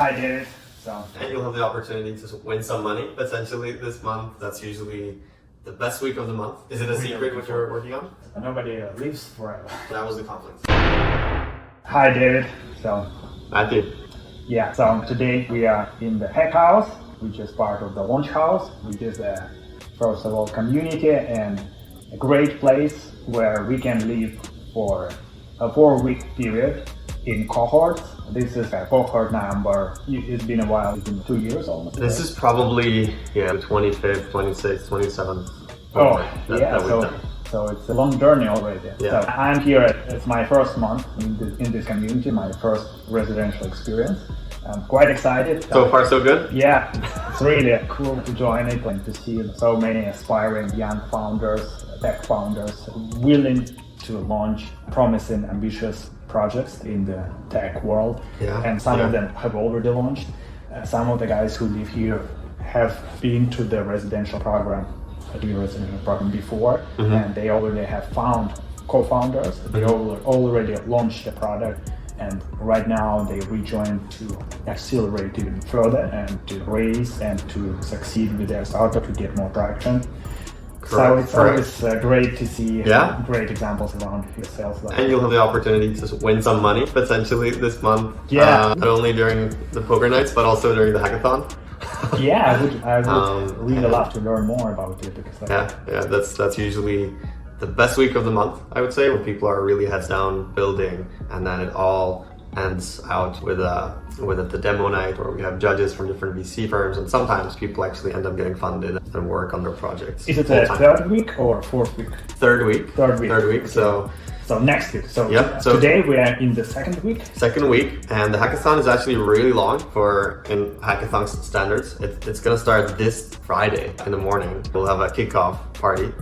Hi, David. And you'll have the opportunity to win some money potentially this month. That's usually the best week of the month. Is it a secret what you're working on? Nobody lives forever. That was the conflict. Hi, David. Matthew. Yeah, so today we are in the Hack House, which is part of the Launch House, which is first of all, community and a great place where we can live for a 4-week period in cohorts. This is a cohort number. It's been a while. It's been 2 years almost. This is probably the 25th, 26th, 27th. So it's a long journey already. Yeah. So I'm here. It's my first month in this community, my first residential experience. I'm quite excited. So far, so good? Yeah, it's really cool to join it and to see so many aspiring young founders, tech founders, willing to launch promising, ambitious projects in the tech world. Yeah. And some of them have already launched. Some of the guys who live here have been to the residential program before, and they already have found co-founders. They already launched the product, and right now they rejoined to accelerate even further and to raise and to succeed with their startup to get more traction. So it's always great to see great examples around yourself. And you'll have the opportunity to win some money potentially this month. Yeah. Not only during the poker nights, but also during the hackathon. Yeah, I would really love to learn more about it because that's usually the best week of the month, I would say, when people are really heads down building, and then it all ends out with the demo night where we have judges from different VC firms, and sometimes people actually end up getting funded and work on their projects. Is it a third week or fourth week? Third week. Okay. So next week. So today we are in the second week. Second week, and the hackathon is actually really long in hackathon standards. It's going to start this Friday in the morning. We'll have a kickoff party,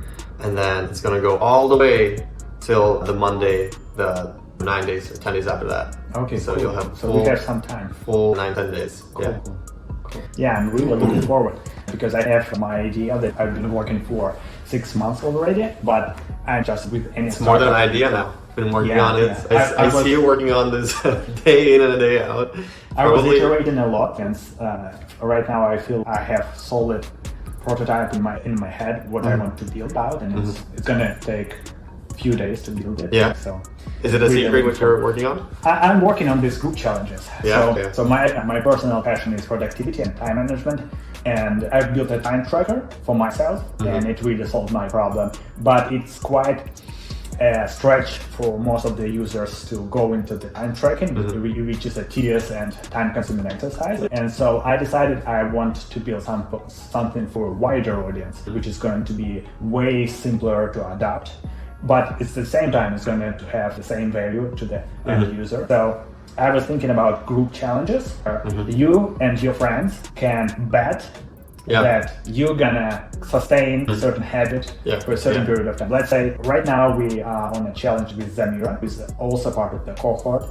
and then it's going to go all the way till the Monday, the 9 days or 10 days after that. Okay, so cool. You'll have we have some time. Full 9-10 days. Cool. Yeah, I'm really looking forward because I have my idea that I've been working for 6 months already, but I'm just with any. It's more than an idea now. I've been working on it. Yeah. I see you working on this day in and a day out. I was iterating a lot, and right now I feel I have solid prototype in my head what I want to build out, and it's gonna take a few days to build it. Yeah. So. Is it a secret what you're working on? I'm working on these group challenges. Yeah, So my personal passion is productivity and time management, and I've built a time tracker for myself, and it really solved my problem. But it's quite a stretch for most of the users to go into the time tracking, which is a tedious and time-consuming exercise. And so I decided I want to build something for a wider audience, which is going to be way simpler to adapt. But at the same time, it's going to have the same value to the end user. So I was thinking about group challenges. You and your friends can bet that you're gonna sustain a certain habit for a certain period of time. Let's say right now we are on a challenge with Zamira, who is also part of the cohort,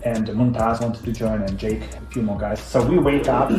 and Muntaz wanted to join, and Jake, a few more guys. So we wake up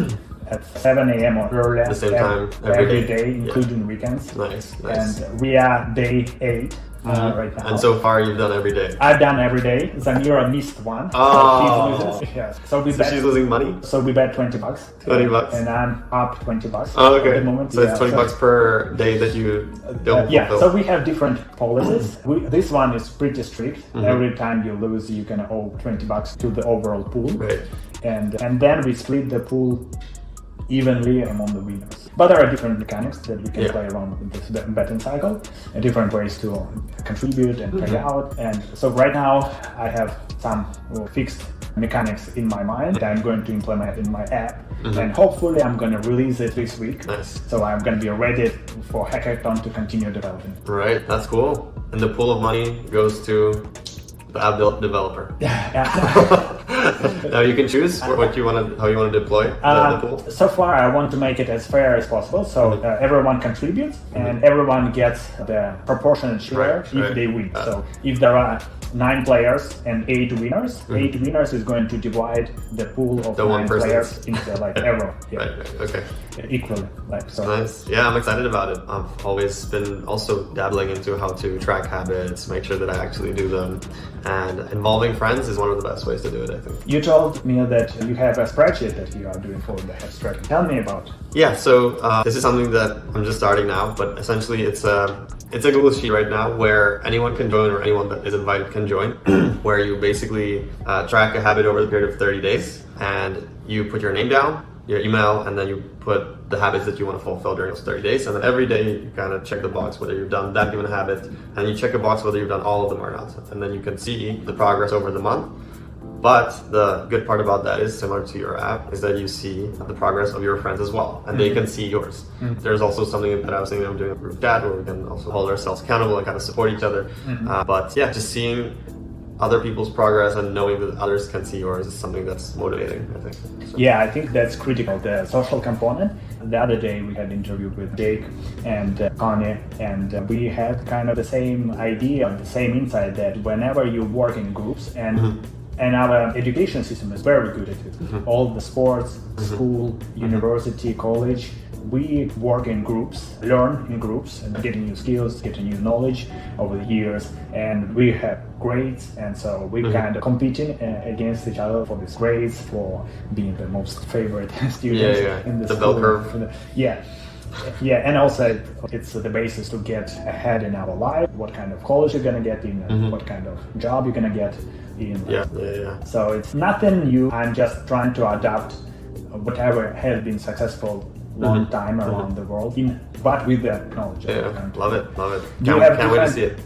at 7 a.m. or earlier the same time every day, including weekends. Nice. And we are day 8 right now. And so far you've done every day? I've done every day. Zamira missed one. Oh. So she's losing. Yes. So she's losing money? So we bet $20. $20. And I'm up $20. Oh, okay. At the moment. So it's $20 per day that you don't fulfill. So we have different policies. This one is pretty strict. Every time you lose, you can owe $20 to the overall pool. Right. And then we split the pool evenly among the winners. But there are different mechanics that we can play around with this betting cycle, and different ways to contribute and pay out. And so right now I have some fixed mechanics in my mind that I'm going to implement in my app, and hopefully I'm going to release it this week. Nice. So I'm going to be ready for Hackathon to continue developing. Right, that's cool. And the pool of money goes to the app developer. Now you can choose how you want to deploy the pool. So far, I want to make it as fair as possible. So everyone contributes, and everyone gets the proportionate share if they win. So if there are 9 players and 8 winners. 8 winners is going to divide the pool of The 9 1%. players into like arrow. Yeah. Right. Okay. Equally. Like so. Nice. Yeah, I'm excited about it. I've always been also dabbling into how to track habits, make sure that I actually do them, and involving friends is one of the best ways to do it, I think. You told me that you have a spreadsheet that you are doing for the health tracking. Tell me about it. Yeah, so this is something that I'm just starting now, but essentially it's a Google Sheet right now where anyone can join, or anyone that is invited can join, where you basically track a habit over the period of 30 days, and you put your name down, your email, and then you put the habits that you want to fulfill during those 30 days. And then every day you kind of check the box whether you've done that given habit, and you check a box whether you've done all of them or not. And then you can see the progress over the month. But the good part about that is, similar to your app, is that you see the progress of your friends as well, and they can see yours. There's also something that I was thinking of doing with Dad, where we can also hold ourselves accountable and kind of support each other. But yeah, just seeing other people's progress and knowing that others can see yours is something that's motivating, I think. So. Yeah, I think that's critical, the social component. The other day we had an interview with Jake and Connie, and we had kind of the same idea, the same insight that whenever you work in groups, and our education system is very good at it. All the sports, school, university, college, we work in groups, learn in groups, and getting new skills, getting new knowledge over the years, and we have grades, and so we kind of competing against each other for these grades, for being the most favorite students in the bell school. curve. Yeah, and also it's the basis to get ahead in our life, what kind of college you're gonna get in, and what kind of job you're gonna get in. So it's nothing new. I'm just trying to adapt whatever has been successful long time around the world, but with the knowledge. Love it. Can't wait to see it.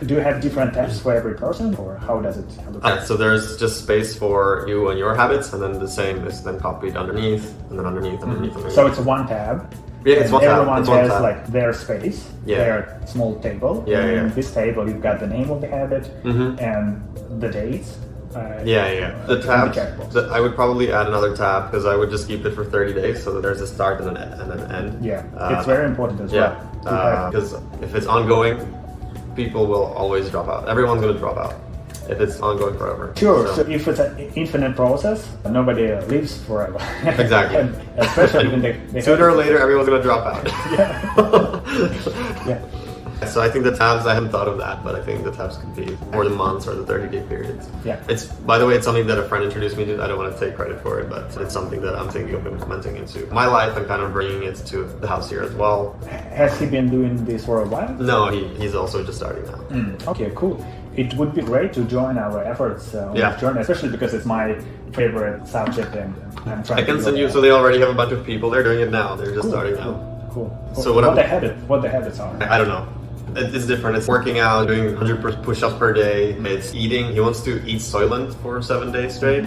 Do you have different tabs for every person, or how does it look? So there's just space for you and your habits, and then the same is then copied underneath, and then underneath. So it's one tab. Yeah, it's one tab. Everyone has like their space, their small table. In this table, you've got the name of the habit and the dates. The tab. I would probably add another tab, because I would just keep it for 30 days, so that there's a start and an end. It's very important as well. Because if it's ongoing, people will always drop out. Everyone's going to drop out if it's ongoing forever. Sure. So if it's an infinite process, nobody lives forever. Exactly. Especially when they sooner or later, everyone's going to drop out. So I think the tabs, I haven't thought of that, but I think the tabs could be for the months or the 30-day periods. It's, by the way, it's something that a friend introduced me to. I don't want to take credit for it, but it's something that I'm thinking of implementing into my life and kind of bringing it to the house here as well. Has he been doing this for a while? No, he's also just starting now. Okay, cool. It would be great to join our efforts on this journey, especially because it's my favorite subject, and I'm trying. I can send you. So they already have a bunch of people. They're doing it now. They're just starting now. Cool. So what the habits are? I don't know. It's different. It's working out, doing 100 push-ups per day. It's eating. He wants to eat Soylent for 7 days straight,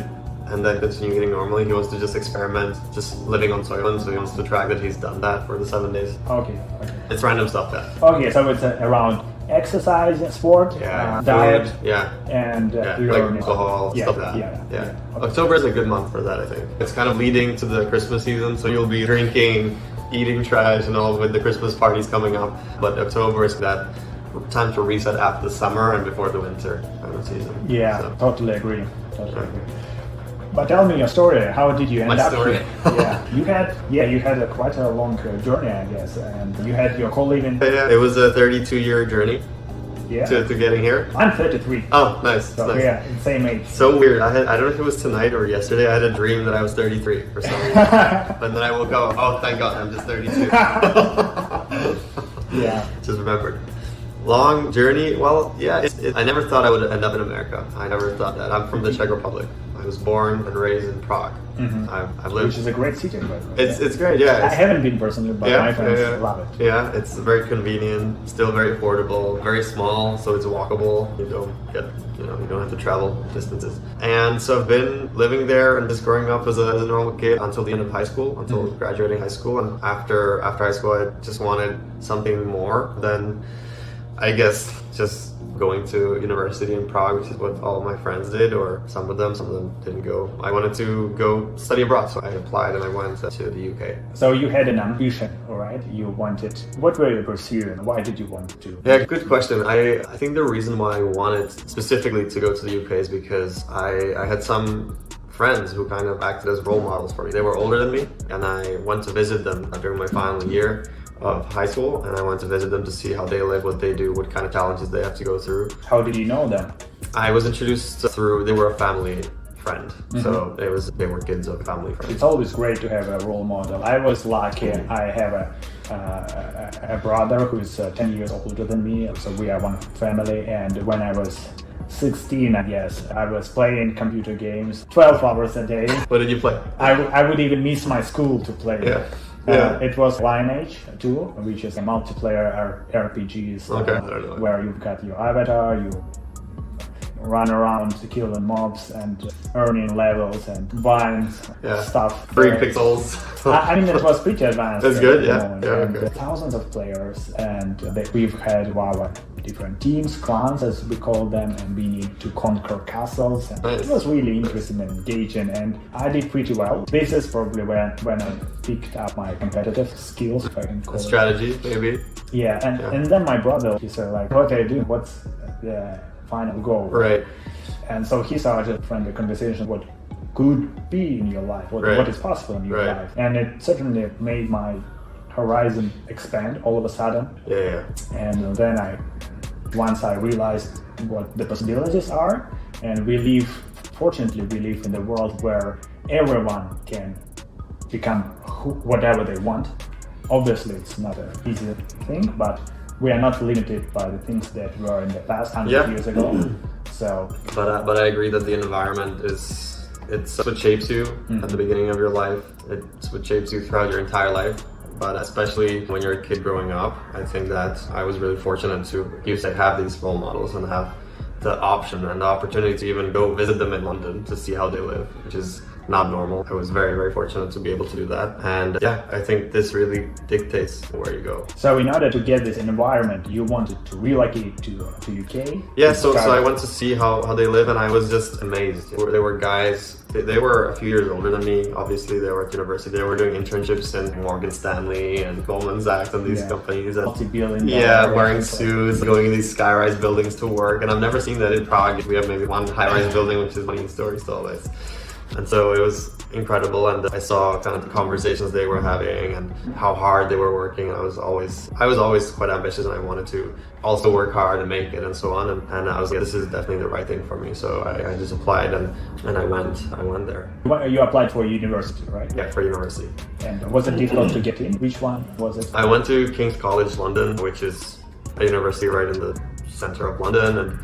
and then continue eating normally. He wants to just experiment, just living on Soylent. So he wants to track that he's done that for the 7 days. Okay. It's random stuff. Okay, so it's around exercise, sport, diet, and like alcohol, stuff like that. October is a good month for that, I think. It's kind of leading to the Christmas season, so you'll be drinking, eating trash and all with the Christmas parties coming up. But October is that time to reset after the summer and before the winter kind of season. Totally agree. But tell me your story. How did you end up here? You had quite a long journey, I guess, and you had your colleague in. It was a 32-year journey to getting here. I'm 33. Oh, nice. So nice. Same age. So weird. I don't know if it was tonight or yesterday. I had a dream that I was 33 for some reason, but then I woke up. Oh, thank God, I'm just 32. Just remembered. Long journey. Well, I never thought I would end up in America. I never thought that. I'm from the Czech Republic. I was born and raised in Prague. I've lived. Which is a great city, by the way. It's great. I haven't been personally, but my friends love it. Yeah, it's very convenient, still very affordable, very small, so it's walkable. You don't have to travel distances. And so I've been living there and just growing up as a normal kid until the end of high school, until graduating high school. And after high school, I just wanted something more than I guess just going to university in Prague, which is what all my friends did, or some of them didn't go. I wanted to go study abroad, so I applied and I went to the UK. So you had an ambition, all right? You wanted, what were you pursuing? Why did you want to? Yeah, good question. I think the reason why I wanted specifically to go to the UK is because I had some friends who kind of acted as role models for me. They were older than me, and I went to visit them during my final year of high school, and I went to visit them to see how they live, what they do, what kind of challenges they have to go through. How did you know them? I was introduced through, they were a family friend, so they were kids of family friends. It's always great to have a role model. I was lucky. I have a brother who's 10 years older than me, so we are one family. And when I was 16, I guess, I was playing computer games 12 hours a day. What did you play? I would even miss my school to play. Yeah. It was Lineage 2, which is a multiplayer RPGs where you've got your avatar, you run around killing mobs and earning levels and buying stuff. Free pixels. I mean, it was pretty advanced. That's good, Thousands of players, and we've had different teams, clans as we call them, and we need to conquer castles. And it was really interesting and engaging, and I did pretty well. This is probably when I picked up my competitive skills, if I can call it. Strategy, maybe. Yeah, and then my brother, he said like, what are you doing? What's the final goal? Right. And so he started a friendly conversation, what could be in your life, what is possible in your life. And it certainly made my horizon expand all of a sudden. And then once I realized what the possibilities are, and fortunately we live in the world where everyone can become whatever they want. Obviously it's not an easy thing, but we are not limited by the things that were in the past 100 years ago. So, but I agree that the environment it's what shapes you at the beginning of your life. It's what shapes you throughout your entire life. But especially when you're a kid growing up, I think that I was really fortunate to, you said, have these role models and have the option and the opportunity to even go visit them in London to see how they live, which is not normal. I was very, very fortunate to be able to do that. And I think this really dictates where you go. So in order to get this environment, you wanted to relocate to UK? Yeah, so I went to see how they live, and I was just amazed. There were guys, they were a few years older than me. Obviously, they were at university. They were doing internships in Morgan Stanley and Goldman Sachs and these companies. And wearing suits, going in these sky-rise buildings to work. And I've never seen that in Prague. We have maybe one high-rise building, which is 20 stories tall. And so it was incredible, and I saw kind of the conversations they were having and how hard they were working. I was always quite ambitious, and I wanted to also work hard and make it and so on. And I was like, this is definitely the right thing for me. So I just applied and I went there. You applied for university, right? Yeah, for university. And was it difficult to get in? Which one was it? I went to King's College London, which is a university right in the center of London.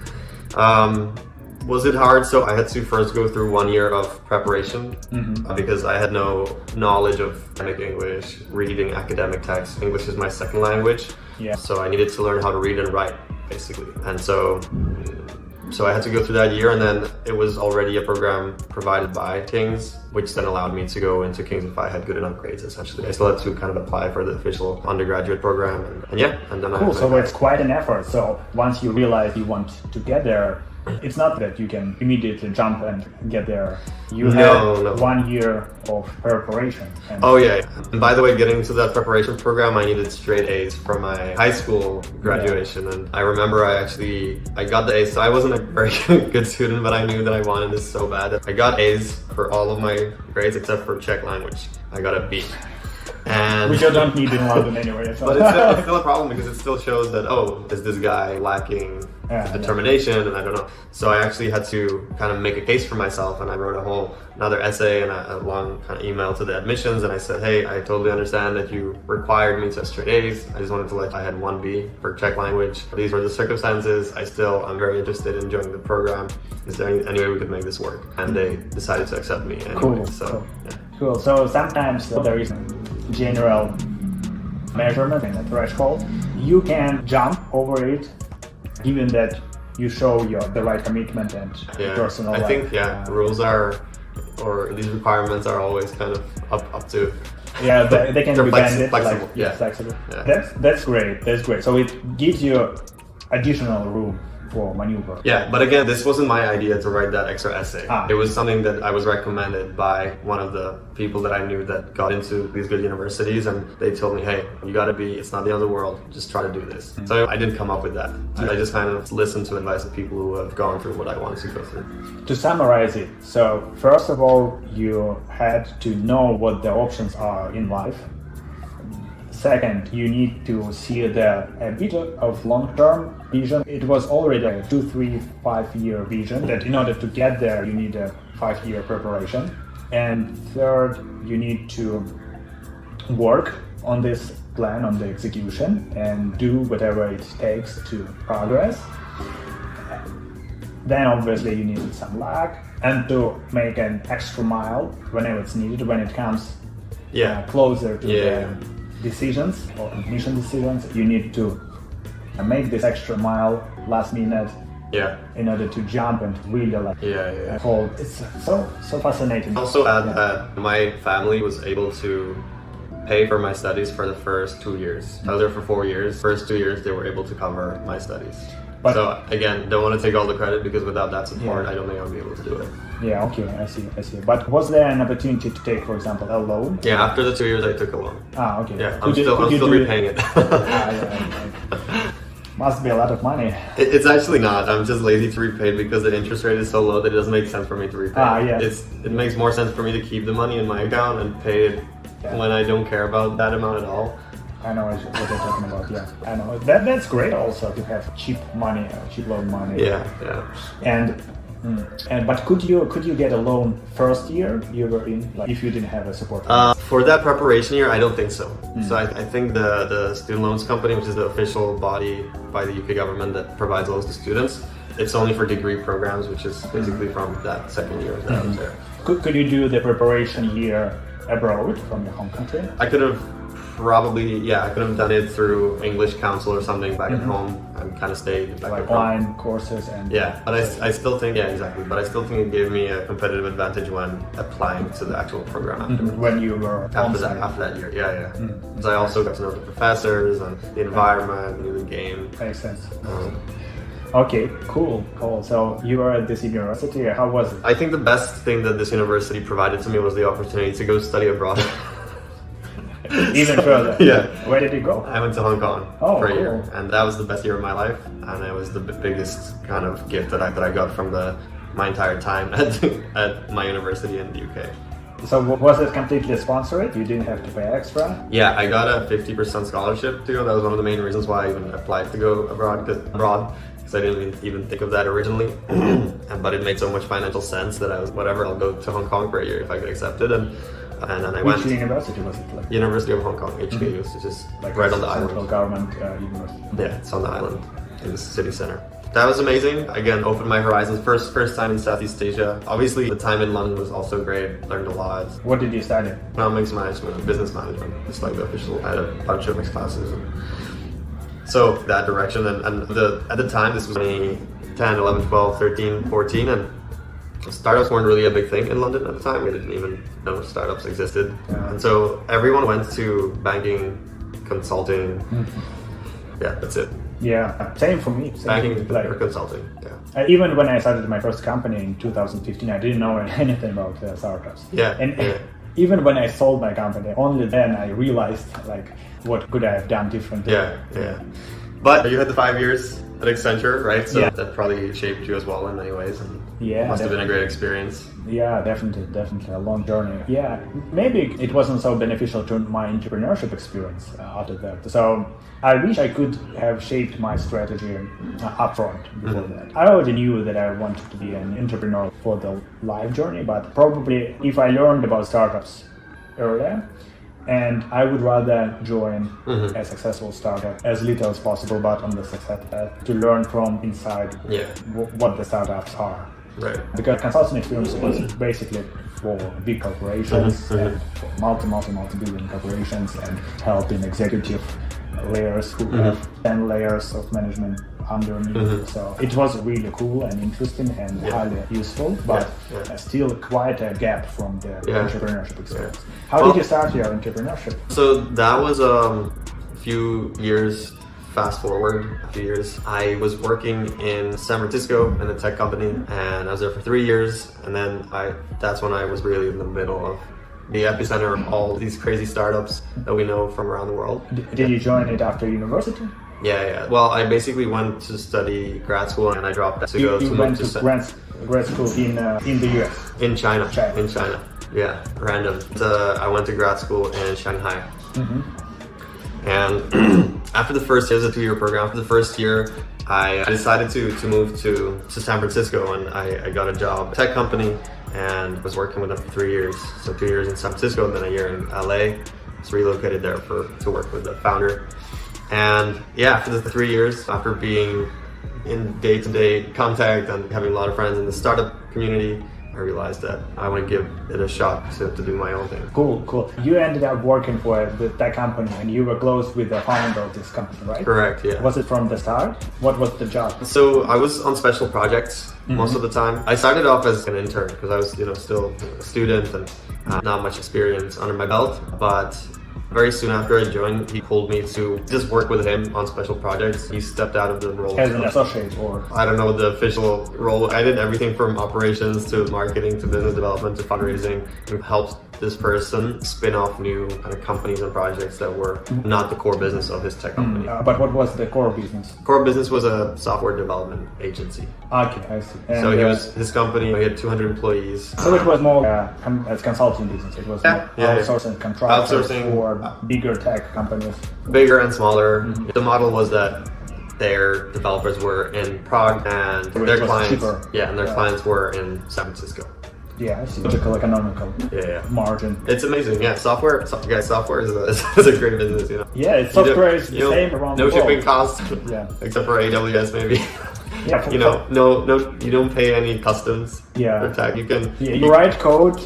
And was it hard? So I had to first go through 1 year of preparation because I had no knowledge of academic English, reading academic text. English is my second language. Yeah. So I needed to learn how to read and write, basically. And so I had to go through that year, and then it was already a program provided by King's, which then allowed me to go into King's if I had good enough grades, essentially. I still had to kind of apply for the official undergraduate program, and then cool. So it's quite an effort. So once you realize you want to get there, it's not that you can immediately jump and get there. You have 1 year of preparation. And by the way, getting to that preparation program, I needed straight A's for my high school graduation. And I remember I got the A's. So I wasn't a very good student, but I knew that I wanted this so bad. I got A's for all of my grades except for Czech language. I got a B. Which you don't need in London anyway. So. But it's still a problem because it still shows that, is this guy lacking determination, and I don't know. So I actually had to kind of make a case for myself, and I wrote another essay and a long kind of email to the admissions, and I said, hey, I totally understand that you required me to have straight A's. I just wanted to let you, I had 1B for Czech language. These were the circumstances. I'm very interested in joining the program. Is there any way we could make this work? And they decided to accept me anyway. Cool. So, Cool. So sometimes there is a general measurement and a threshold. You can jump over it, given that you show the right commitment and personal life. I think rules or these requirements are always kind of up to. Yeah, they can be bended. Flexible. Flexible. Yeah. That's great. So it gives you additional room for maneuver. Yeah, but again, this wasn't my idea to write that extra essay. Ah. It was something that I was recommended by one of the people that I knew that got into these good universities, and they told me, hey, you gotta be, it's not the end of the world, just try to do this. So I didn't come up with that. I just kind of listened to advice of people who have gone through what I wanted to go through. To summarize it, so first of all, you had to know what the options are in life. Second, you need to see a bit of long-term vision. It was already a 2, 3, 5-year vision that in order to get there, you need a 5-year preparation. And third, you need to work on this plan, on the execution, and do whatever it takes to progress. Then obviously you need some luck and to make an extra mile whenever it's needed, when it comes closer to the decisions or mission decisions. You need to make this extra mile last minute in order to jump and really hold. It's so fascinating. Also add that my family was able to pay for my studies for the first 2 years. I was there for 4 years. First 2 years they were able to cover my studies. But so again, don't want to take all the credit, because without that support, I don't think I'll be able to do it. Yeah, okay, I see. But was there an opportunity to take, for example, a loan? Yeah, after the 2 years I took a loan. Ah, okay. Yeah, I'm still repaying it. Must be a lot of money. It's actually not. I'm just lazy to repay it because the interest rate is so low that it doesn't make sense for me to repay. It makes more sense for me to keep the money in my account and pay it when I don't care about that amount at all. I know what you're talking about. Yeah, I know that's great. Also to have cheap money, cheap loan money. Yeah. But could you get a loan first year you were in, like, if you didn't have a support? For that preparation year, I don't think so. So I think the student loans company, which is the official body by the UK government that provides loans to students, it's only for degree programs, which is basically from that second year that I was there. Could you do the preparation year abroad from your home country? I could have probably, I could have done it through English Council or something back at home and kind of stayed back like at home. online courses and but I still think exactly. But I still think it gave me a competitive advantage when applying to the actual program afterwards. When you were after that year, because I also got to know the professors and the environment, knew the game. Makes sense. Okay, cool. So you were at this university. How was it? I think the best thing that this university provided to me was the opportunity to go study abroad. Even further. Yeah. Where did you go? I went to Hong Kong for a year, cool. and that was the best year of my life, and it was the biggest kind of gift that I got from my entire time at my university in the UK. So was it completely sponsored? You didn't have to pay extra? Yeah, I got a 50% scholarship to go. That was one of the main reasons why I even applied to go abroad, because I didn't even think of that originally. But it made so much financial sense that I was, whatever, I'll go to Hong Kong for a year if I get accepted. And then I went. Which university was it? Like? University of Hong Kong, HKU, which is like right on the island. Central government university. Yeah, it's on the island in the city center. That was amazing. Again, opened my horizons. First time in Southeast Asia. Obviously, the time in London was also great. Learned a lot. What did you study? Economics management, business management. It's like the official. I had a bunch of mixed classes. So that direction. And at the time, this was 2010, 11, 12, 13, 14, and startups weren't really a big thing in London at the time. We didn't even know startups existed. And so everyone went to banking, consulting. Yeah, that's it. Yeah, same for me. Banking or consulting, even when I started my first company in 2015, I didn't know anything about startups. Even when I sold my company, only then I realized like what could I have done differently. But you had the 5 years at Accenture, right? So that probably shaped you as well in many ways. And must have been a great experience. Yeah, definitely a long journey. Yeah, maybe it wasn't so beneficial to my entrepreneurship experience after that. So I wish I could have shaped my strategy upfront before that. I already knew that I wanted to be an entrepreneur for the life journey, but probably if I learned about startups earlier, and I would rather join a successful startup as little as possible, but on the success path, to learn from inside what the startups are. Right. Because consulting experience was basically for big corporations, and for multi-billion corporations, and helping executive layers who have 10 layers of management underneath. So it was really cool and interesting and highly useful, but still quite a gap from the entrepreneurship experience. How did you start your entrepreneurship? So that was a few years fast forward a few years. I was working in San Francisco in a tech company, and I was there for 3 years. And then that's when I was really in the middle of the epicenter of all these crazy startups that we know from around the world. Did you join it after university? Yeah. Well, I basically went to study grad school, and I dropped out to go to went to grad school in the US? In China. In China. Yeah, random. I went to grad school in Shanghai. And after the first year, it was a 2-year program. After the first year, I decided to move to San Francisco, and I got a job at a tech company and was working with them for 3 years. So 2 years in San Francisco and then a year in LA. Was relocated there to work with the founder. And yeah, after the 3 years, after being in day-to-day contact and having a lot of friends in the startup community, I realized that I want to give it a shot to do my own thing. Cool. You ended up working for the tech company, and you were close with the founder of this company, right? Correct, yeah. Was it from the start? What was the job? So I was on special projects most of the time. I started off as an intern because I was, still a student and not much experience under my belt, but very soon after I joined, he pulled me to just work with him on special projects. He stepped out of the role as an associate, or I don't know the official role. I did everything from operations to marketing to business development to fundraising, and helped this person spin off new kind of companies and projects that were not the core business of his tech company. But what was the core business? Core business was a software development agency. Okay, I see. And so his company, he had 200 employees. So it was more as consulting business. It was more outsourcing contractors for bigger tech companies. Bigger and smaller. The model was that their developers were in Prague and their clients, clients were in San Francisco. Yeah, I see. Logical, economical margin. It's amazing. Yeah, software is a great business. Yeah, software is the same around the world. No shipping costs. Except for AWS maybe. Yeah, you don't pay any customs. For tech. You write code.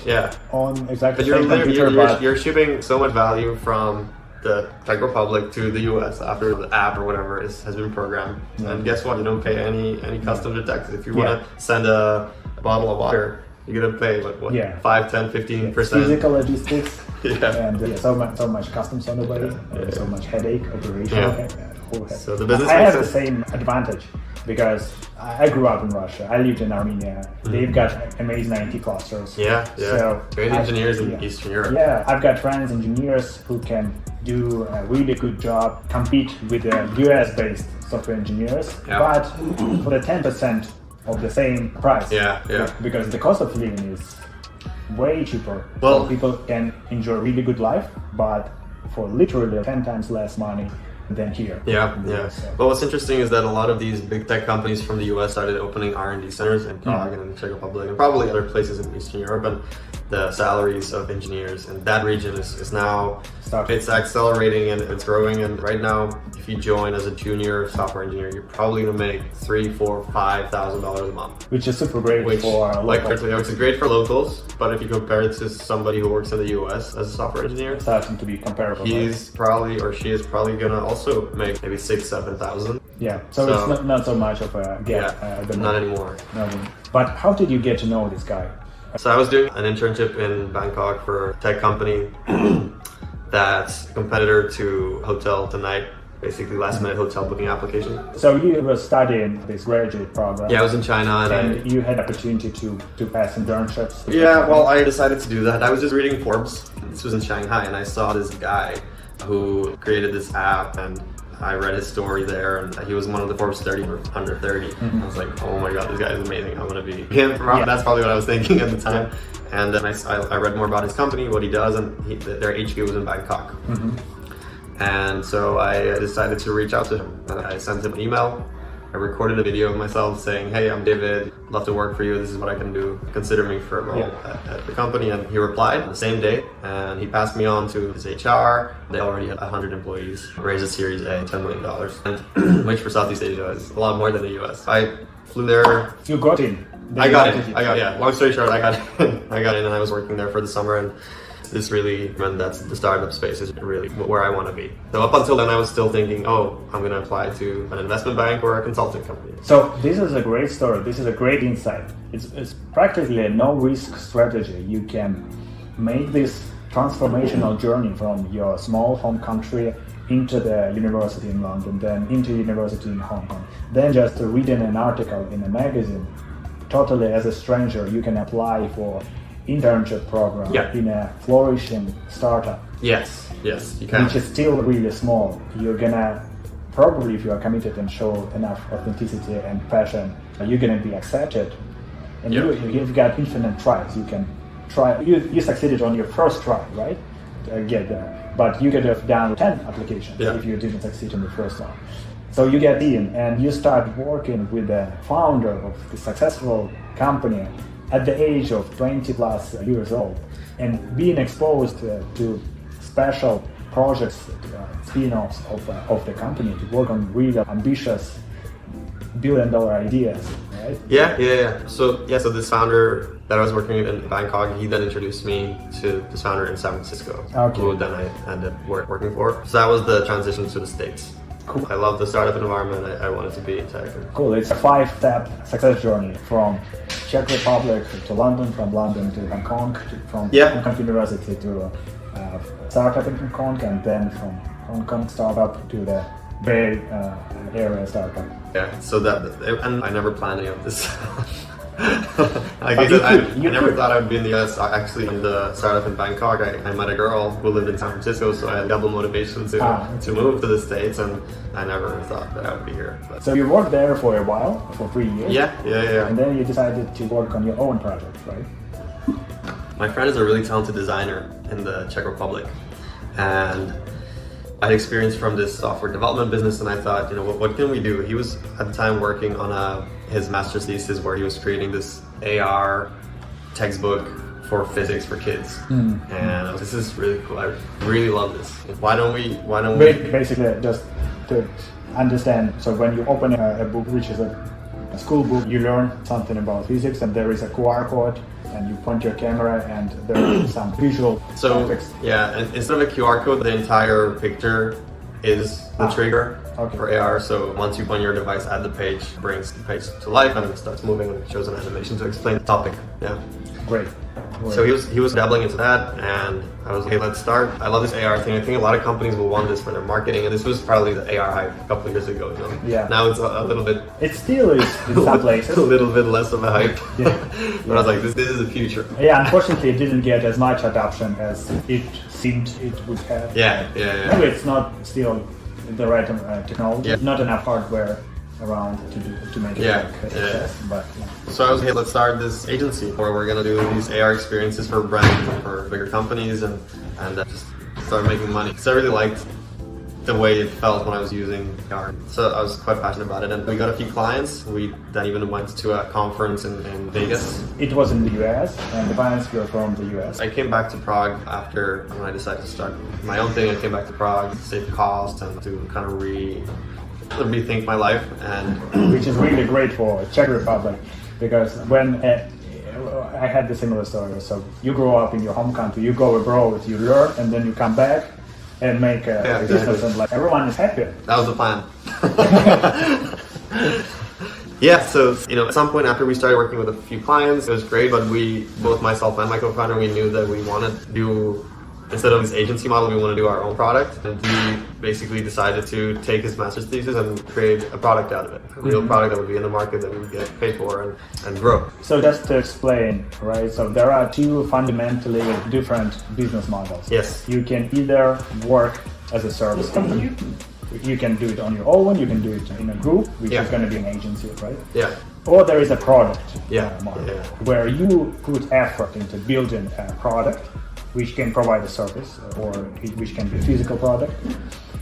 On exactly the same computer. You're shipping so much value from the Czech Republic to the US after the app or whatever has been programmed. And guess what? You don't pay any customs or taxes. If you want to send a bottle of water, you're gonna pay 5, 10, 15%. Physical logistics. And so much customs on the way. So much headache, operational. So the business. I have the same advantage because I grew up in Russia. I lived in Armenia. They've got amazing IT clusters. So great engineers in Eastern Europe. I've got friends, engineers who can do a really good job, compete with the US-based software engineers, but for the 10% of the same price. Because the cost of living is way cheaper. Well, so people can enjoy a really good life, but for literally 10 times less money than here. But what's interesting is that a lot of these big tech companies from the US started opening R&D centers in Prague and in the Czech Republic and probably other places in Eastern Europe, and the salaries of engineers in that region is now it's accelerating and it's growing. And right now, if you join as a junior software engineer, you're probably gonna make $3,000, $4,000, $5,000 a month, which is super great for locals. It's great for locals, but if you compare it to somebody who works in the US as a software engineer, it's starting to be comparable. He's probably or she is probably gonna also make maybe $6,000, $7,000. So it's not so much of a gap. Not anymore. But how did you get to know this guy? So I was doing an internship in Bangkok for a tech company that's a competitor to Hotel Tonight, basically last minute hotel booking application. So you were studying this graduate program. I was in China and you had opportunity to pass internships. Well, I decided to do that. I was just reading Forbes. This was in Shanghai, and I saw this guy who created this app, and I read his story there, and he was one of the Forbes 30 or under 30. I was like, oh my god, this guy is amazing. I want to be him. That's probably what I was thinking at the time. And then I read more about his company, what he does, and their HQ was in Bangkok. And so I decided to reach out to him. And I sent him an email. I recorded a video of myself saying, hey, I'm David, love to work for you, this is what I can do, consider me for a role at the company. And he replied the same day, and he passed me on to his HR. They already had 100 employees, raised a Series A, $10 million, and which for Southeast Asia is a lot more than the US. I flew there. You got in? I got in. Long story short, I got in and I was working there for the summer, and this really, and that's the startup space is really where I want to be. So up until then, I was still thinking, I'm going to apply to an investment bank or a consulting company. So this is a great story. This is a great insight. It's practically a no-risk strategy. You can make this transformational journey from your small home country into the university in London, then into university in Hong Kong, then just reading an article in a magazine, totally as a stranger, you can apply for internship program in a flourishing startup. Yes, you can. Which is still really small. You're gonna probably, if you are committed and show enough authenticity and passion, you're gonna be accepted. And you've got infinite tries. You can try. You succeeded on your first try, right? To get there. But you could have done 10 applications if you didn't succeed in the first one. So you get in and you start working with the founder of the successful company at the age of 20 plus years old, and being exposed to special projects, spin-offs of the company, to work on really ambitious billion-dollar ideas, right? Yeah. So this founder that I was working with in Bangkok, he then introduced me to this founder in San Francisco, who then I ended up working for. So that was the transition to the States. Cool. I love the startup environment. I wanted to be in tech. Cool. It's a 5-step success journey from Czech Republic to London, from London to Hong Kong, from Hong Kong University to startup in Hong Kong, and then from Hong Kong startup to the Bay Area startup. Yeah. So and I never planned any of this. I never thought I'd be in the US. Actually, in the startup in Bangkok, I met a girl who lived in San Francisco, so I had double motivation to move to the States, and I never thought that I would be here. But. So you worked there for a while, for 3 years? Yeah. And then you decided to work on your own project, right? My friend is a really talented designer in the Czech Republic, and I had experience from this software development business, and I thought, what can we do? He was at the time working on his master's thesis where he was creating this AR textbook for physics for kids, and this is really cool. I really love this. Why don't we? Basically, just to understand. So when you open a book, which is a school book, you learn something about physics, and there is a QR code, and you point your camera, and there are some visual effects. And instead of a QR code, the entire picture is the trigger for AR. So once you point your device at the page, it brings the page to life, and it starts moving, and it shows an animation to explain the topic. Yeah. Great. So he was dabbling into that, and I was like, hey, let's start. I love this AR thing. I think a lot of companies will want this for their marketing, and this was probably the AR hype a couple of years ago. Yeah. Now it's a little bit. It still is in some places. A little bit less of a hype. But I was like, this is the future. Yeah. Unfortunately, it didn't get as much adoption as it seemed it would have. Yeah. Maybe it's not still the right technology. Not enough hardware around to make it a success. But so I was like, hey, let's start this agency where we're gonna do these AR experiences for brands and for bigger companies, and just start making money. So I really liked the way it felt when I was using AR. So I was quite passionate about it, and we got a few clients. We then even went to a conference in Vegas. It was in the US, and the clients were from the US. I came back to Prague after when I decided to start my own thing. I came back to Prague to save cost and to kind of rethink my life, and which is really great for Czech Republic, because when I had the similar story. So you grow up in your home country, you go abroad, you learn, and then you come back and make a business, and like everyone is happy. That was the plan. So at some point after we started working with a few clients, it was great, but both myself and my co-founder, we knew that we wanted to do, instead of this agency model, we want to do our own product. And he basically decided to take his master's thesis and create a product out of it. A real product that would be in the market that we would get paid for and grow. So just to explain, right? So there are two fundamentally different business models. Yes. You can either work as a service company. You can do it on your own, you can do it in a group, which is going to be an agency, right? Yeah. Or there is a product model, where you put effort into building a product which can provide a service, or which can be a physical product,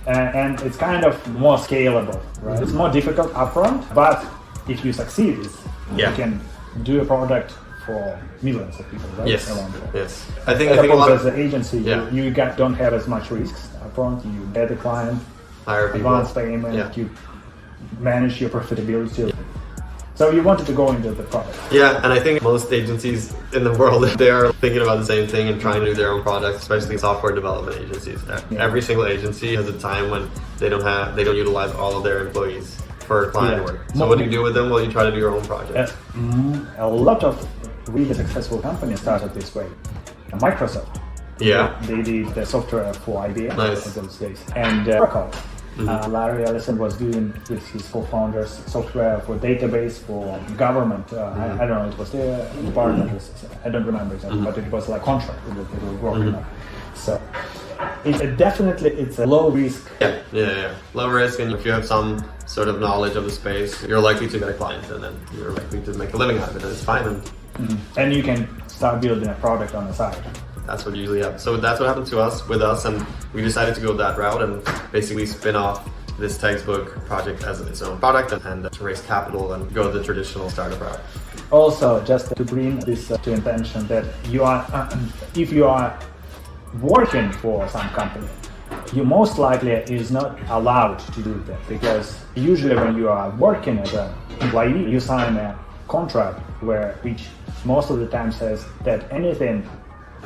and it's kind of more scalable, right? It's more difficult upfront, but if you succeed, you can do a product for millions of people, right? Yes. Around the world. Yes. I think a lot of as an agency, you don't have as much risks upfront. You get the client, hire people, advance payment, you manage your profitability. So you wanted to go into the product. Yeah, and I think most agencies in the world, they are thinking about the same thing and trying to do their own products, especially software development agencies. Every single agency has a time when they don't utilize all of their employees for client work. So what do you do with them? Well, you try to do your own project. A lot of really successful companies started this way. Microsoft Yeah. They did the software for IBM Nice. in those days. And Oracle. Larry Ellison was doing with his co-founders software for database for government. I don't know, it was the department. I don't remember exactly, but it was like contract that they were working on. So it's a low risk. Yeah. Low risk, and if you have some sort of knowledge of the space, you're likely to get a client, and then you're likely to make a living out of it, and it's fine. And you can start building a product on the side. That's what usually happens. So that's what happened to us, with us, and we decided to go that route and basically spin off this textbook project as its own product and to raise capital and go the traditional startup route. Also, just to bring this to attention that you are, if you are working for some company, you most likely is not allowed to do that, because usually when you are working as an employee, you sign a contract which most of the time says that any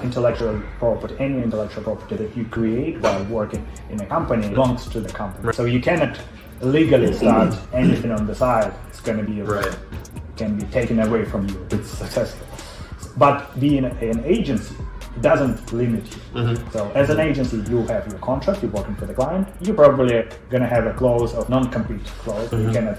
intellectual property that you create while working in a company belongs to the company. So you cannot legally start anything on the side. It's going to be can be taken away from you if it's successful. But being an agency doesn't limit you. So as an agency, you have your contract, you're working for the client, you're probably going to have a clause of non-compete clause. You cannot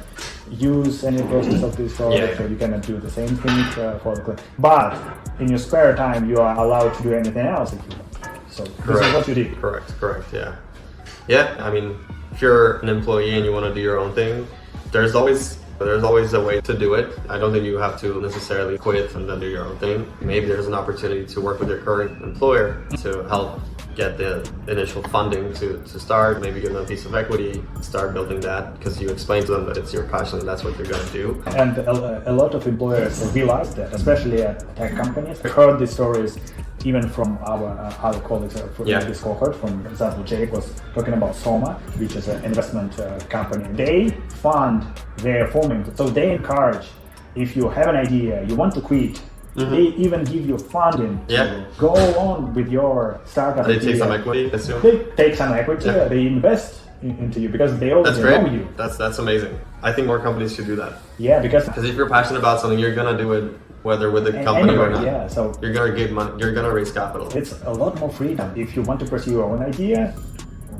use any process of this product, so you cannot do the same thing for the client. But in your spare time, you are allowed to do anything else if you want. So this is what you did. Correct, yeah. I mean, if you're an employee and you want to do your own thing, there's always a way to do it. I don't think you have to necessarily quit and then do your own thing. Maybe there's an opportunity to work with your current employer to help get the initial funding to start, maybe give them a piece of equity, start building that, because you explain to them that it's your passion and that's what you're going to do. And a lot of employers realize that, especially at tech companies. I heard these stories even from our other colleagues from this cohort. For example, Jake was talking about Soma, which is an investment company. They fund their forming, so they encourage, if you have an idea, you want to quit, they even give you funding to go on with your startup. They take some equity, I assume? They take some equity, they invest into you because they already know you. That's amazing. I think more companies should do that. Yeah, because if you're passionate about something, you're gonna do it whether with the company or not. Yeah, so you're gonna give money, you're gonna raise capital. It's a lot more freedom. If you want to pursue your own idea,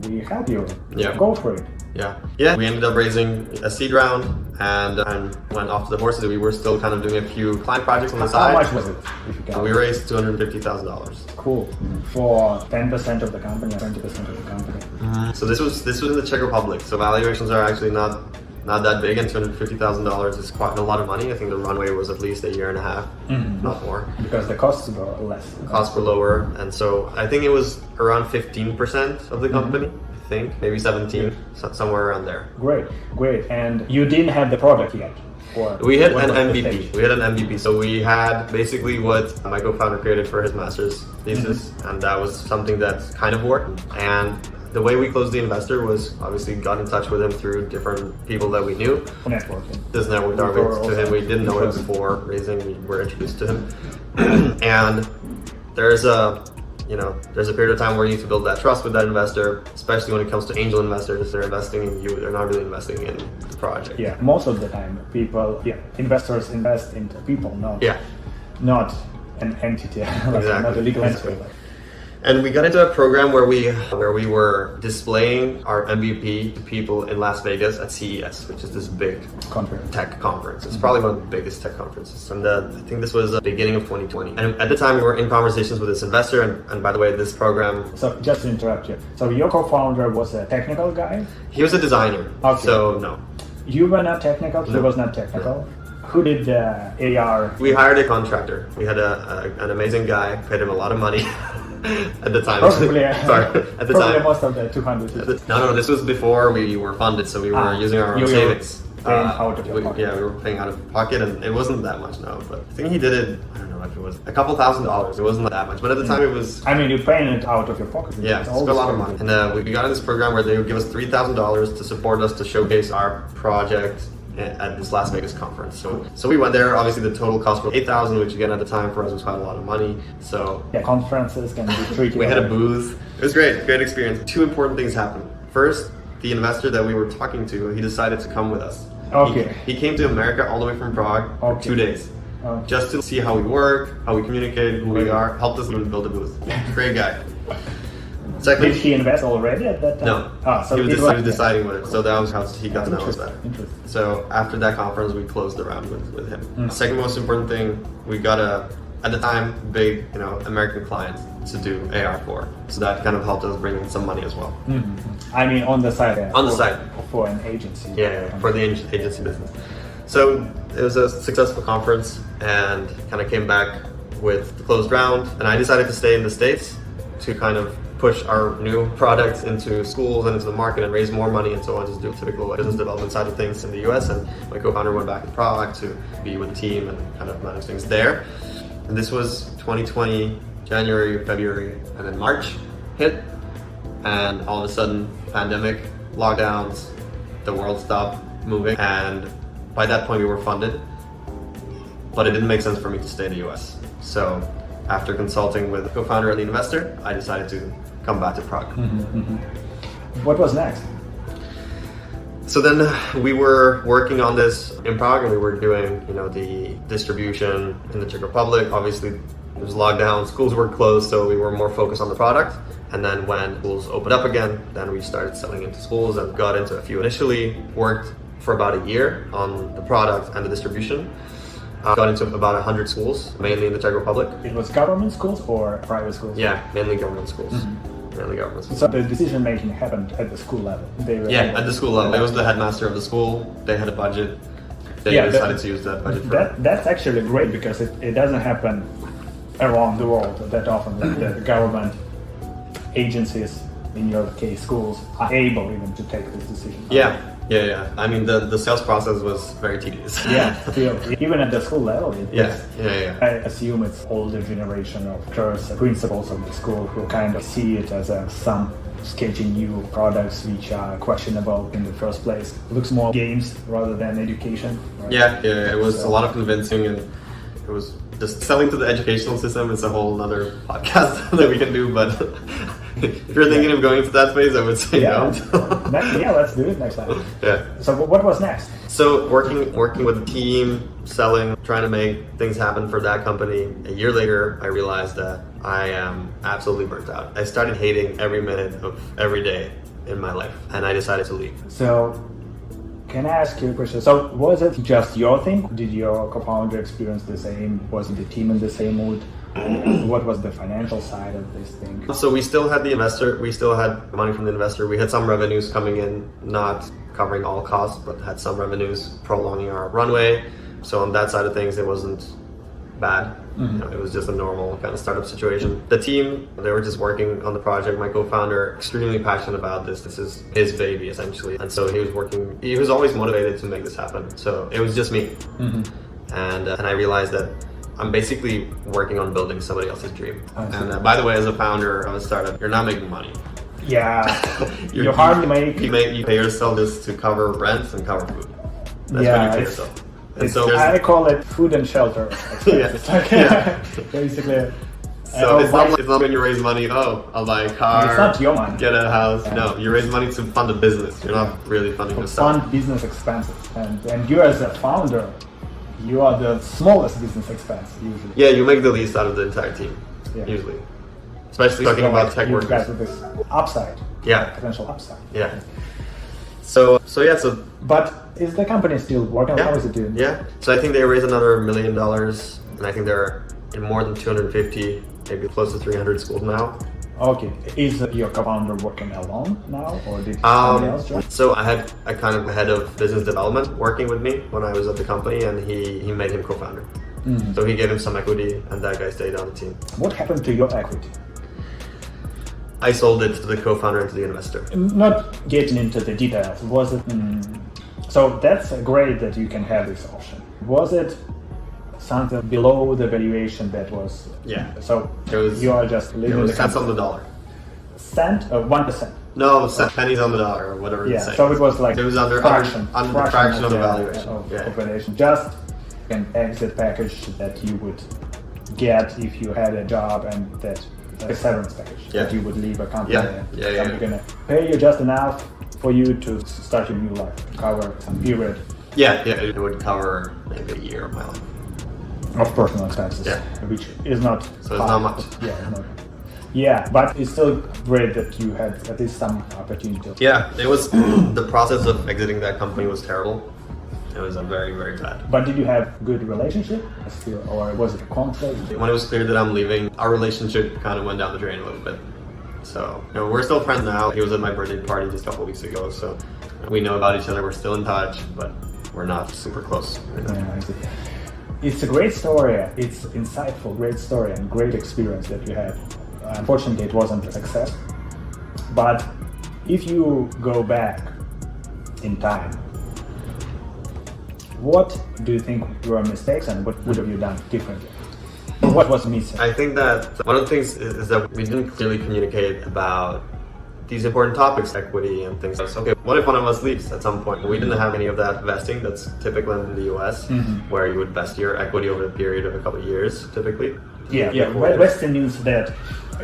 we help you. Yeah. Go for it. Yeah. We ended up raising a seed round and went off to the horses. We were still kind of doing a few client projects on the side. How much was it? If you can. We raised $250,000. Cool. For 10% of the company or 20% of the company. So this was in the Czech Republic. So valuations are actually not that big, and $250,000 is quite a lot of money. I think the runway was at least a year and a half, not more. Because the costs were less. Costs were lower, and so I think it was around 15% of the company. I think maybe 17, somewhere around there. Great. And you didn't have the product yet? We had an MVP. So we had basically what my co-founder created for his master's thesis, and that was something that kind of worked. And the way we closed the investor was obviously got in touch with him through different people that we knew. Networking. This networked our way to him. We didn't know him before raising. We were introduced to him. And there's a period of time where you need to build that trust with that investor, especially when it comes to angel investors. They're investing in you. They're not really investing in the project. Yeah, most of the time, investors invest into people, not an entity, not a legal entity. And we got into a program where we were displaying our MVP to people in Las Vegas at CES, which is this big tech conference. It's probably one of the biggest tech conferences. And I think this was the beginning of 2020. And at the time, we were in conversations with this investor. And by the way, this program... So just to interrupt you. So your co-founder was a technical guy? He was a designer. Okay. So no. You were not technical? He was not technical? No. Who did the AR? We hired a contractor. We had an amazing guy, paid him a lot of money. At the time. Probably, at the time. Most of the 200. No, this was before we were funded, so we were using our own savings. Paying out of your pocket. Yeah, we were paying out of pocket, and it wasn't that much, no. But I think he did it, I don't know if it was a couple $1,000s. It wasn't that much, but at the time it was... I mean, you're paying it out of your pocket. Yeah, it's a lot of money. And we got in this program where they would give us $3,000 to support us to showcase our project at this Las Vegas conference. So we went there. Obviously the total cost was $8,000, which again at the time for us was quite a lot of money. So yeah, conferences can be tricky. We had a booth. It was great experience. Two important things happened. First, the investor that we were talking to, he decided to come with us. Okay. He came to America all the way from Prague for 2 days. just to see how we work, how we communicate, who we are, helped us even build a booth. Great guy. Second, did he invest already at that time? No. So he was deciding what it. So that was how he got to know us better. Interesting. So after that conference, we closed the round with him. Second most important thing, we got at the time, big American client to do AR for. So that kind of helped us bring in some money as well. I mean, on the side. On the side. For an agency. Yeah, for the agency business. So it was a successful conference and kind of came back with the closed round. And I decided to stay in the States to kind of push our new products into schools and into the market and raise more money and so on, just do typical business development side of things in the US. And my co-founder went back to Prague to be with the team and kind of manage things there. And this was 2020, January, February, and then March hit. And all of a sudden, pandemic, lockdowns, the world stopped moving. And by that point we were funded, but it didn't make sense for me to stay in the US. So after consulting with the co-founder and the investor, I decided to come back to Prague. What was next? So then we were working on this in Prague and we were doing, the distribution in the Czech Republic. Obviously, it was lockdown, schools were closed, so we were more focused on the product. And then when schools opened up again, then we started selling into schools and got into a few. Initially worked for about a year on the product and the distribution. Got into about 100 schools, mainly in the Czech Republic. It was government schools or private schools? Yeah, mainly government schools. Mainly government schools. So the decision making happened at the school level? At the school level. It was the headmaster of the school. They had a budget. They decided to use that budget for That's actually great because it doesn't happen around the world that often. Like the government agencies, in your case schools, are able even to take this decision. Yeah. I mean, the sales process was very tedious. Still, even at the school level. I assume it's older generation of principals of the school who kind of see it as some sketchy new products which are questionable in the first place. It looks more games rather than education. Right? It was a lot of convincing, and it was just selling to the educational system. It's a whole other podcast that we can do, but if you're thinking of going to that phase, I would say don't. Let's do it next time. So what was next? So working with the team, selling, trying to make things happen for that company. A year later, I realized that I am absolutely burnt out. I started hating every minute of every day in my life, and I decided to leave. So can I ask you a question? So was it just your thing? Did your co-founder experience the same? Was the team in the same mood? What was the financial side of this thing? So we still had the investor, we still had money from the investor. We had some revenues coming in, not covering all costs, but had some revenues prolonging our runway. So on that side of things, it wasn't bad. It was just a normal kind of startup situation. The team, they were just working on the project. My co-founder, extremely passionate about this. This is his baby, essentially. And so he was always motivated to make this happen. So it was just me. And I realized that I'm basically working on building somebody else's dream. And by the way, as a founder of a startup, you're not making money. You hardly make. You pay yourself just to cover rent and cover food. That's when you pay yourself. And so I call it food and shelter. Basically. So it's not when you raise money, I'll buy a car. It's not your money. Get a house. No, you raise money to fund a business. You're not really funding yourself. Fund business expenses. And you as a founder, you are the smallest business expense usually. Yeah, you make the least out of the entire team, usually. Especially talking about tech workers. Guys with this upside. Potential upside. So. But is the company still working? How is it doing? So I think they raised another $1 million, and I think they're in more than 250, maybe close to 300 schools now. Okay. Is your co-founder working alone now, or did somebody else join? So I had a kind of head of business development working with me when I was at the company, and he made him co-founder. So he gave him some equity, and that guy stayed on the team. What happened to your equity? I sold it to the co-founder and to the investor. Not getting into the details, was it? So that's great that you can have this option. Was it something below the valuation that was? So you are just living. It was cents on the dollar. Cent or 1%? No, pennies on the dollar or whatever. So it was like it was under fraction of the valuation. Of valuation. Just an exit package that you would get if you had a job, and that a severance package that you would leave a company. They're gonna pay you just enough for you to start your new life, cover some period. It would cover maybe a year of my life. of personal expenses, Yeah. which is not So it's not much. Yeah, it's not. Yeah, but it's still great that you had at least some opportunity. Yeah, it was the process of exiting that company was terrible. It was a very, very bad. But did you have good relationship still, or was it a conflict? When it was clear that I'm leaving, our relationship kind of went down the drain a little bit. So, we're still friends now. He was at my birthday party just a couple of weeks ago, so we know about each other. We're still in touch, but we're not super close right now. Yeah, I see. It's a great story. It's insightful, great story, and great experience that you had. Unfortunately, it wasn't a success. But if you go back in time, what do you think were mistakes and what would have you done differently? What was missing? I think that one of the things is that we didn't clearly communicate about these important topics, equity and things like, okay, what if one of us leaves at some point? We didn't have any of that vesting that's typical in the US, where you would vest your equity over a period of a couple of years, typically. Yeah. Western news that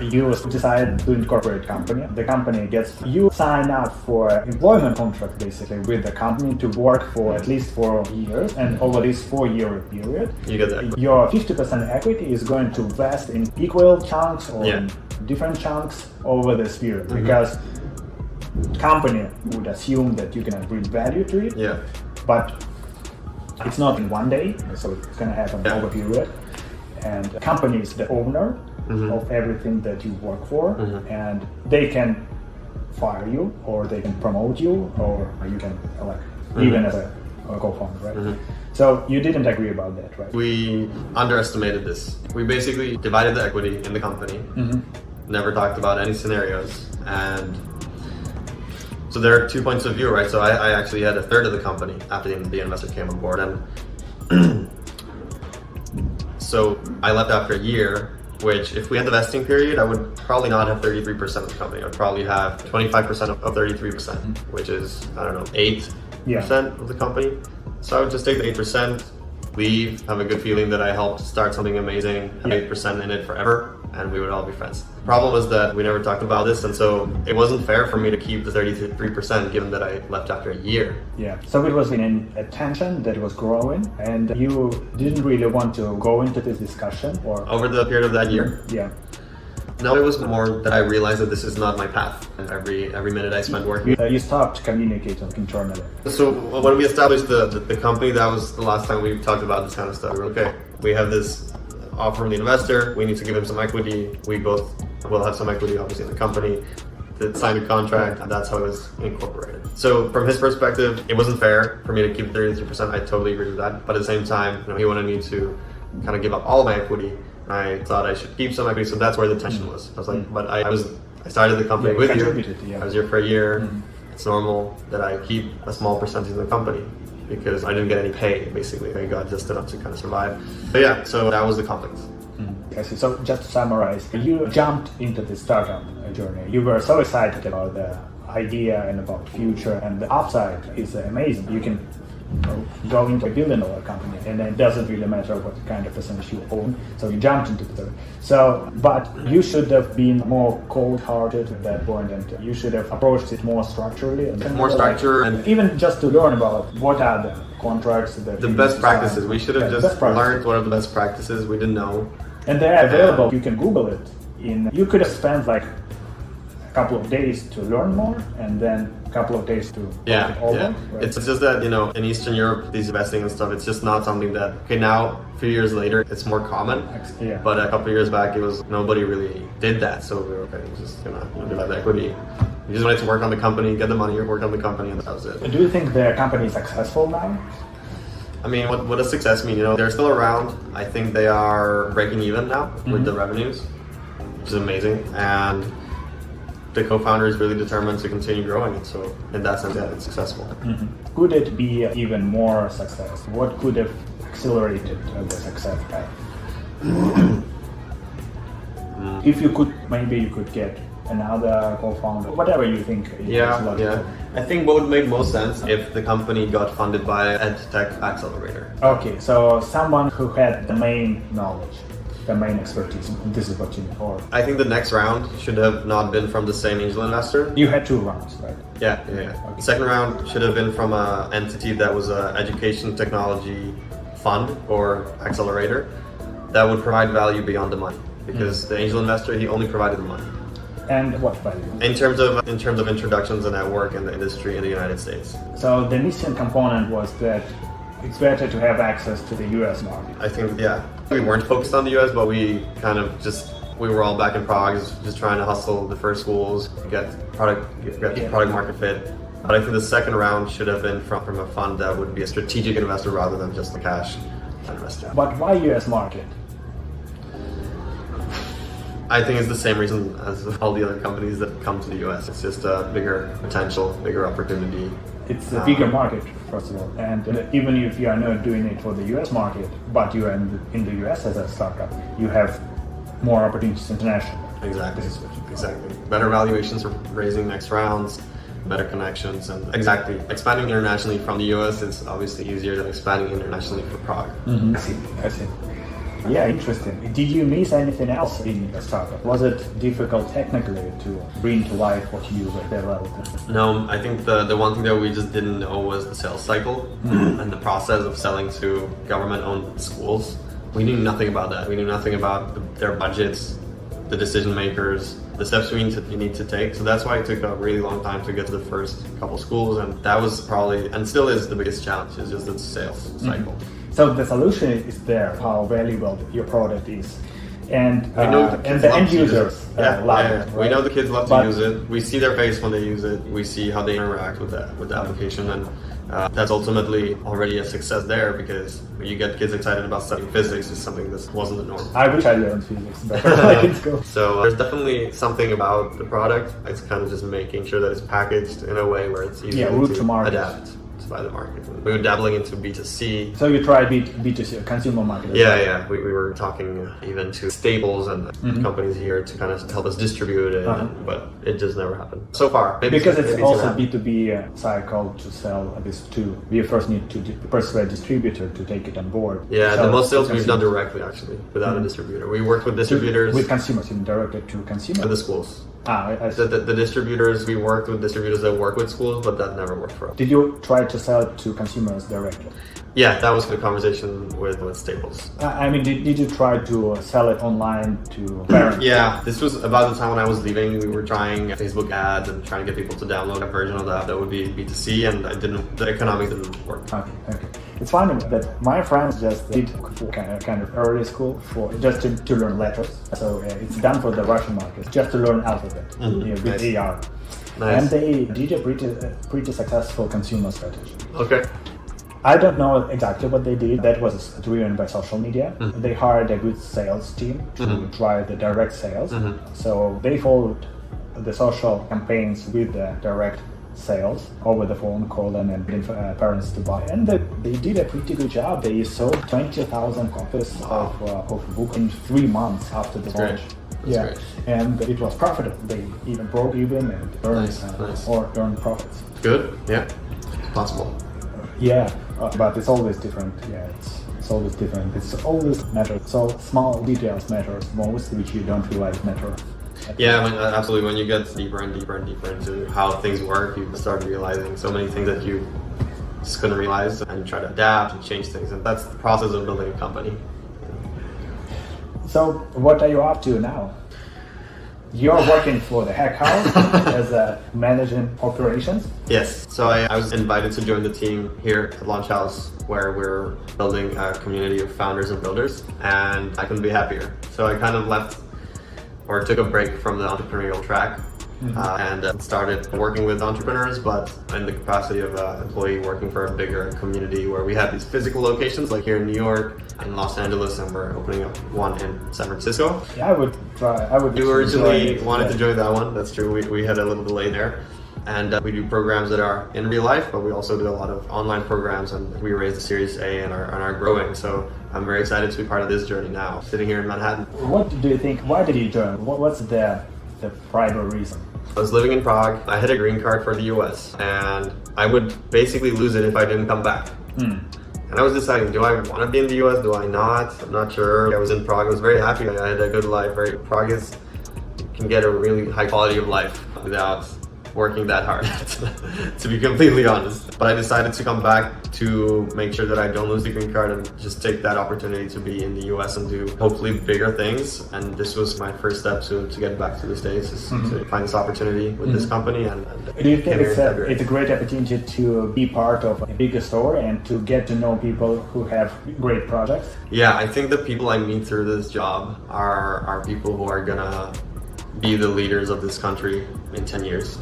you decide to incorporate company. The company you sign up for employment contract basically with the company to work for at least 4 years, and over this 4-year period, You get that. your 50% equity is going to vest in equal chunks or in different chunks over this period, because company would assume that you can bring value to it, Yeah. but it's not in one day, so it's going to happen over a period. And the company is the owner of everything that you work for, and they can fire you, or they can promote you, or you can even as a co-founder, right? So you didn't agree about that, right? We underestimated this. We basically divided the equity in the company, never talked about any scenarios, and so there are 2 points of view, right? So I actually had a third of the company after the investor came on board, and so I left after a year, which if we had the vesting period, I would probably not have 33% of the company. I'd probably have 25% of 33%, which is, I don't know, 8% of the company. So I would just take the 8%, leave, have a good feeling that I helped start something amazing, have 8% in it forever, and we would all be friends. The problem was that we never talked about this, and so it wasn't fair for me to keep the 33% given that I left after a year. Yeah, so it was in a tension that was growing, and you didn't really want to go into this discussion, or over the period of that year. Yeah. No, it was more that I realized that this is not my path. And every minute I spent working. You stopped communicating internally. So when we established the company, that was the last time we talked about this kind of stuff. We were okay. We have this offer from the investor. We need to give him some equity. We both will have some equity, obviously, in the company. Signed a contract, and that's how it was incorporated. So from his perspective, it wasn't fair for me to keep 33%. I totally agree with that. But at the same time, he wanted me to kind of give up all of my equity. I thought I should keep some equity, so that's where the tension was. I was like, but I started the company with you. I was here for a year. It's normal that I keep a small percentage of the company because I didn't get any pay, basically. I got just enough to kind of survive. But yeah, so that was the conflict. I see. So just to summarize, you jumped into the startup journey. You were so excited about the idea and about the future, and the upside is amazing. You can go into a $1 billion company, and it doesn't really matter what kind of percentage you own. So you jumped into the but you should have been more cold-hearted at that point, and you should have approached it more structurally. And more structure, and even just to learn about what are the contracts, the best practices. We should have just learned what are the best practices. We didn't know, and they're available. You can Google it. You could have spent like a couple of days to learn more, and then a couple of days to it over. Right? It's just that in Eastern Europe, these investing and stuff, it's just not something that now a few years later it's more common. Yeah. But a couple of years back, nobody really did that. So we were okay, we're just gonna divide the equity. We just wanted to work on the company, get the money, work on the company, and that was it. Do you think the company is successful now? I mean, what does success mean? They're still around. I think they are breaking even now with the revenues, which is amazing. And the co-founder is really determined to continue growing it. So in that sense, yeah, it's successful. Could it be even more success? What could have accelerated the success path? If you could, maybe you could get another co-founder, whatever you think is logical. Yeah. I think what would make most sense if the company got funded by an EdTech accelerator. Okay, so someone who had the main knowledge, the main expertise. This is what you need. Or I think the next round should have not been from the same angel investor. You had 2 rounds, right? Yeah. Okay. The second round should have been from an entity that was an education technology fund or accelerator that would provide value beyond the money, because the angel investor, he only provided the money. And what value? In terms of introductions and network in the industry in the United States. So the missing component was that it's better to have access to the US market. I think, yeah, we weren't focused on the US, but we kind of we were all back in Prague, just trying to hustle the first schools, get product market fit. But I think the second round should have been from a fund that would be a strategic investor rather than just a cash investor. But why US market? I think it's the same reason as all the other companies that come to the US. It's just a bigger potential, bigger opportunity. It's a bigger market, first of all. And even if you are not doing it for the US market, but you are in the US as a startup, you have more opportunities internationally. Exactly. Exactly. Better valuations for raising next rounds, better connections, and exactly. Expanding internationally from the US is obviously easier than expanding internationally for Prague. Mm-hmm. I see. Yeah, interesting. Did you miss anything else in a startup? Was it difficult technically to bring to life what you developed? No, I think the one thing that we just didn't know was the sales cycle and the process of selling to government-owned schools. We knew nothing about that. We knew nothing about their budgets, the decision makers, the steps you need to take. So that's why it took a really long time to get to the first couple schools, and that was probably, and still is, the biggest challenge, is just the sales cycle. So the solution is there, how valuable your product is. And the the end users love it. Right? We know the kids love to use it. We see their face when they use it. We see how they interact with the application, and that's ultimately already a success there, because when you get kids excited about studying physics, it's something that wasn't the norm. I wish I learned physics better in school. So there's definitely something about the product. It's kind of just making sure that it's packaged in a way where it's easy to adapt by the market. We were dabbling into B2C. So you tried B2C, consumer market? Yeah. We were talking even to Staples and companies here to kind of help us distribute it, but it just never happened so far. Because it's also B2B cycle to sell this too. We first need to persuade distributor to take it on board. Yeah, the most sales we've done directly, actually, without a distributor. We worked with distributors. With consumers, directly to consumers? With the schools. The distributors, we worked with distributors that work with schools, but that never worked for us. Did you try to sell to consumers directly? Yeah, that was the conversation with Staples. I mean, did you try to sell it online to parents? Yeah, this was about the time when I was leaving. We were trying Facebook ads and trying to get people to download a version of that would be B2C, and the economics didn't work. Okay. It's funny that my friends just did kind of early school for just to learn letters. So it's done for the Russian market, just to learn alphabet with AR. Nice. And they did a pretty successful consumer strategy. Okay. I don't know exactly what they did. That was driven by social media. They hired a good sales team to drive the direct sales. So they followed the social campaigns with the direct sales over the phone, call them and get parents to buy. And they did a pretty good job. They sold 20,000 copies of a book in 3 months after the launch. Great. And it was profitable. They even broke even and earned profits. Good. Yeah, it's possible. Yeah, but it's always different. Yeah, it's always different. It's always matters. So small details matters most, which you don't realize matter. Yeah, absolutely. When you get deeper and deeper and deeper into how things work, you start realizing so many things that you just couldn't realize, and you try to adapt and change things. And that's the process of building a company. So what are you up to now? You're working for the Hack House as a managing operations? Yes. So I was invited to join the team here at Launch House, where we're building a community of founders and builders, and I couldn't be happier. So I kind of left, or took a break from the entrepreneurial track, and started working with entrepreneurs, but in the capacity of an employee working for a bigger community where we have these physical locations, like here in New York, in Los Angeles, and we're opening up one in San Francisco. Yeah, I would try. You originally wanted to join that one. That's true. We had a little delay there. And we do programs that are in real life, but we also do a lot of online programs, and we raised a Series A and are growing. So I'm very excited to be part of this journey now, sitting here in Manhattan. What do you think? Why did you join? What's the primary reason? I was living in Prague. I had a green card for the US, and I would basically lose it if I didn't come back. And I was deciding, do I want to be in the US? Do I not? I'm not sure. I was in Prague. I was very happy. I had a good life. Prague can get a really high quality of life without working that hard, to be completely honest. But I decided to come back to make sure that I don't lose the green card and just take that opportunity to be in the US and do hopefully bigger things. And this was my first step to get back to the States, is to find this opportunity with this company. And do you think it's a great opportunity to be part of a bigger story and to get to know people who have great projects? Yeah, I think the people I meet through this job are people who are gonna be the leaders of this country in 10 years,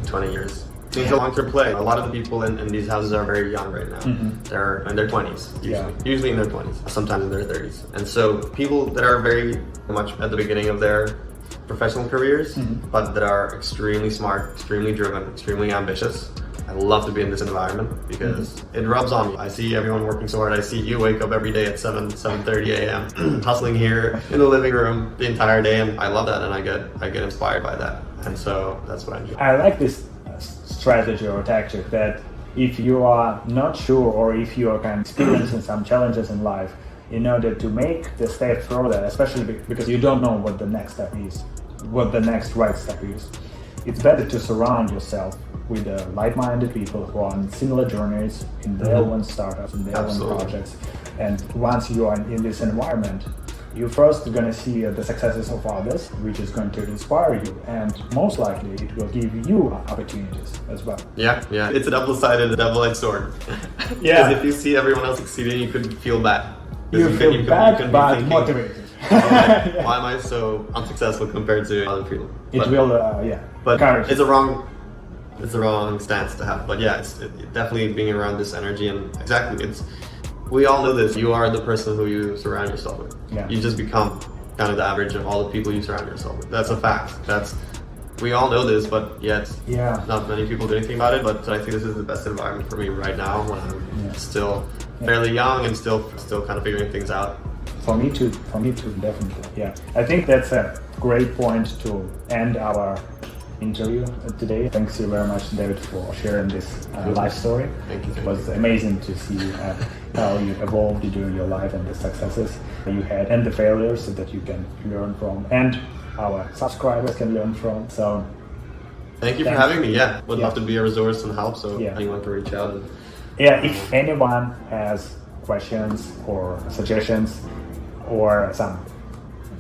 20 years. It's a long-term play. A lot of the people in these houses are very young right now. They're in their 20s, usually in their 20s, sometimes in their 30s. And so people that are very much at the beginning of their professional careers, but that are extremely smart, extremely driven, extremely ambitious. I love to be in this environment because it rubs on me. I see everyone working so hard. I see you wake up every day at 7:30 a.m. hustling here in the living room the entire day, and I love that, and I get inspired by that, and so that's what I do. I like this strategy or tactic that if you are not sure or if you are kind of experiencing some challenges in life, in order to make the step further, especially because you don't know what the next step is, what the next right step is, it's better to surround yourself with like-minded people who are on similar journeys in their own startups, in their own projects. And once you are in this environment, you're first going to see the successes of others, which is going to inspire you, and most likely it will give you opportunities as well. Yeah, it's a double-edged sword. Yeah. Because if you see everyone else succeeding, you could feel bad. You feel bad, but motivated. Why am I so unsuccessful compared to other people? It will, But it's the wrong stance to have. But yeah, it's definitely being around this energy, and exactly, we all know this. You are the person who you surround yourself with. Yeah. You just become kind of the average of all the people you surround yourself with. That's a fact. We all know this, but yet not many people do anything about it. But I think this is the best environment for me right now, when I'm still fairly young and still kind of figuring things out. For me too, definitely. Yeah, I think that's a great point to end our interview today. Thanks you very much, David, for sharing this life story. Thank you. It was amazing to see how you evolved during your life and the successes you had and the failures that you can learn from and our subscribers can learn from. So thank you for having me. Would love to be a resource and help, so anyone can reach out. If anyone has questions or suggestions or some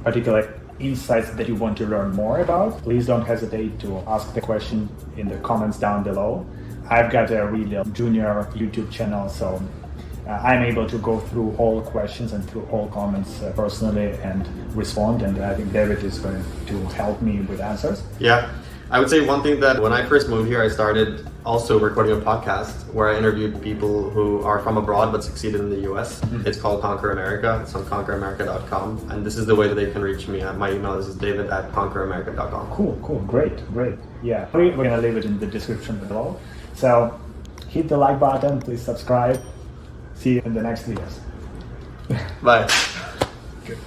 particular insights that you want to learn more about, please don't hesitate to ask the question in the comments down below. I've got a really junior YouTube channel, so I'm able to go through all questions and through all comments personally and respond, and I think David is going to help me with answers. Yeah, I would say one thing that when I first moved here, I started also recording a podcast where I interviewed people who are from abroad but succeeded in the US. It's called Conquer America. It's on conqueramerica.com. And this is the way that they can reach me. My email is david@conqueramerica.com. Cool, great. Yeah, we're going to leave it in the description below. So hit the like button, please subscribe. See you in the next videos. Bye. Good.